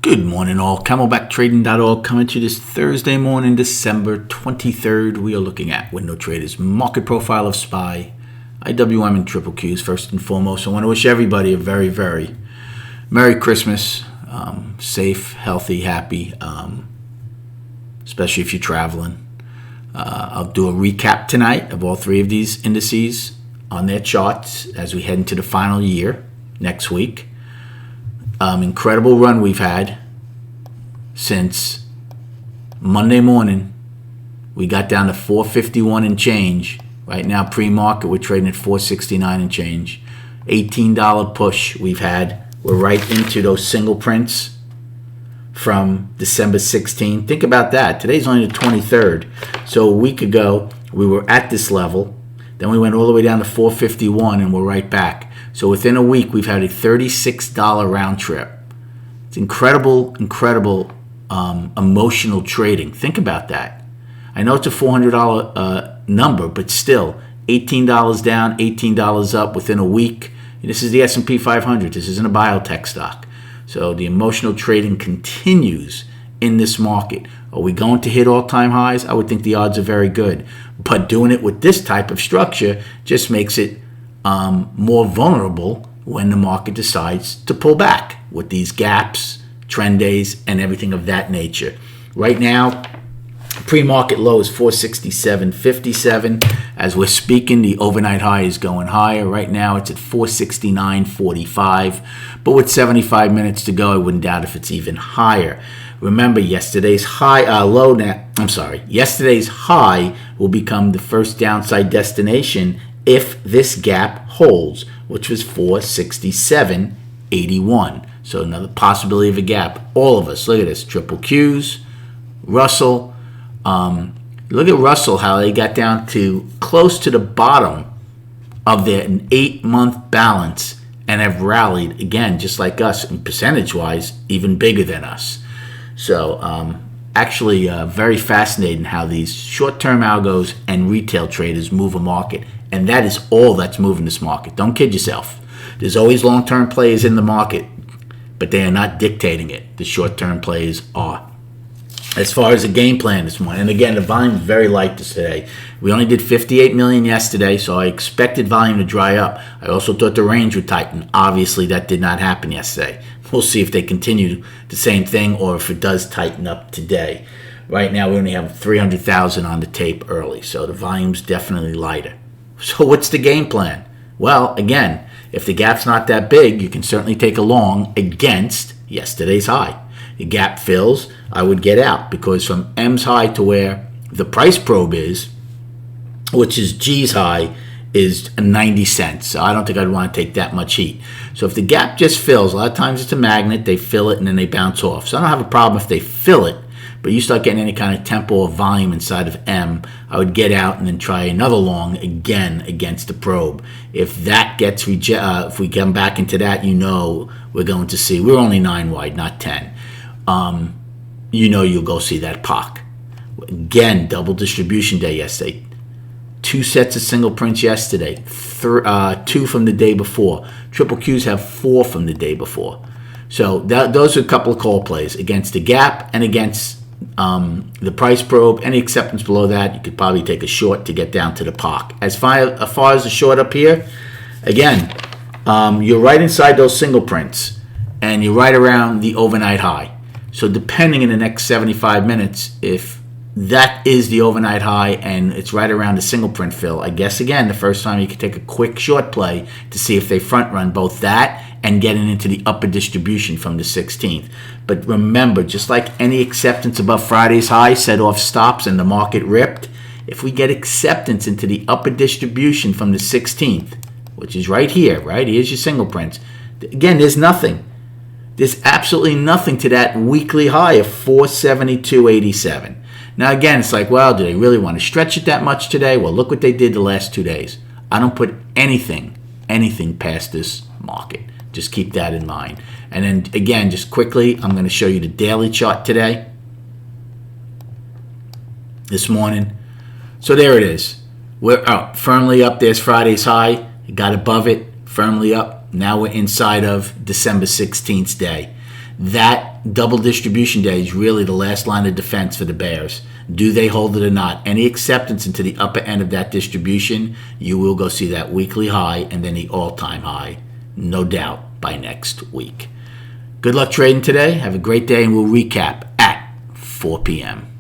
Good morning all. CamelbackTrading.org coming to you this Thursday morning, December 23rd. We are looking at Window Traders Market Profile of SPY, IWM and Triple Qs. First and foremost, I want to wish everybody a very, very Merry Christmas. Safe, healthy, happy, especially if you're traveling. I'll do a recap tonight of all three of these indices on their charts as we head into the final year next week. Incredible run we've had since Monday morning. We got down to 451 and change. Right now, pre-market, we're trading at 469 and change. $18 push we've had. We're right into those single prints from December 16th. Think about that. Today's only the 23rd. So a week ago, we were at this level. Then we went all the way down to 451 and we're right back. So within a week, we've had a $36 round trip. It's incredible, emotional trading. Think about that. I know it's a $400 number, but still, $18 down, $18 up within a week. This is the S&P 500. This isn't a biotech stock. So the emotional trading continues in this market. Are we going to hit all-time highs? I would think the odds are very good. But doing it with this type of structure just makes it more vulnerable when the market decides to pull back with these gaps, trend days, and everything of that nature. Right now, pre-market low is 467.57. As we're speaking, the overnight high is going higher. Right now, it's at 469.45. But with 75 minutes to go, I wouldn't doubt if it's even higher. Remember, yesterday's high will become the first downside destination if this gap holds, which was 467.81. So another possibility of a gap. All of us, look at this, triple Qs, Russell. Look at Russell, how they got down to close to the bottom of their 8-month balance and have rallied again, just like us, and percentage-wise, even bigger than us. So actually very fascinating how these short-term algos and retail traders move a market. And that is all that's moving this market. Don't kid yourself. There's always long-term players in the market, but they are not dictating it. The short-term players are. As far as the game plan this morning, and again, the volume is very light today. We only did 58 million yesterday, so I expected volume to dry up. I also thought the range would tighten. Obviously, that did not happen yesterday. We'll see if they continue the same thing or if it does tighten up today. Right now, we only have 300,000 on the tape early, so the volume's definitely lighter. So what's the game plan? Well, again, if the gap's not that big, you can certainly take a long against yesterday's high. The gap fills, I would get out because from M's high to where the price probe is, which is G's high, is 90 cents. So I don't think I'd want to take that much heat. So if the gap just fills, a lot of times it's a magnet, they fill it and then they bounce off. So I don't have a problem if they fill it, but you start getting any kind of tempo or volume inside of M, I would get out and then try another long again against the probe. If that gets if we come back into that, we're going to see, we're only 9 wide, not 10. You'll go see that POC. Again, double distribution day yesterday. 2 sets of single prints yesterday. 2 from the day before. Triple Qs have 4 from the day before. So those are a couple of call plays against the gap and against the price probe. Any acceptance below that, you could probably take a short to get down to the POC. As far as the short up here, again, you're right inside those single prints and you're right around the overnight high. So depending in the next 75 minutes, if that is the overnight high and it's right around the single print fill, I guess, again, the first time you could take a quick short play to see if they front run both that and getting into the upper distribution from the 16th. But remember, just like any acceptance above Friday's high set off stops and the market ripped, if we get acceptance into the upper distribution from the 16th, which is right here, right? Here's your single prints. Again, there's nothing. There's absolutely nothing to that weekly high of 472.87. Now, again, it's like, well, do they really want to stretch it that much today? Well, look what they did the last 2 days. I don't put anything past this market. Just keep that in mind. And then, again, just quickly, I'm going to show you the daily chart today, this morning. So there it is. We're firmly up. There's Friday's high. It got above it, firmly up. Now we're inside of December 16th day. that double distribution day is really the last line of defense for the bears. Do they hold it or not? Any acceptance into the upper end of that distribution, you will go see that weekly high and then the all-time high, no doubt, by next week. Good luck trading today. Have a great day, and we'll recap at 4 p.m.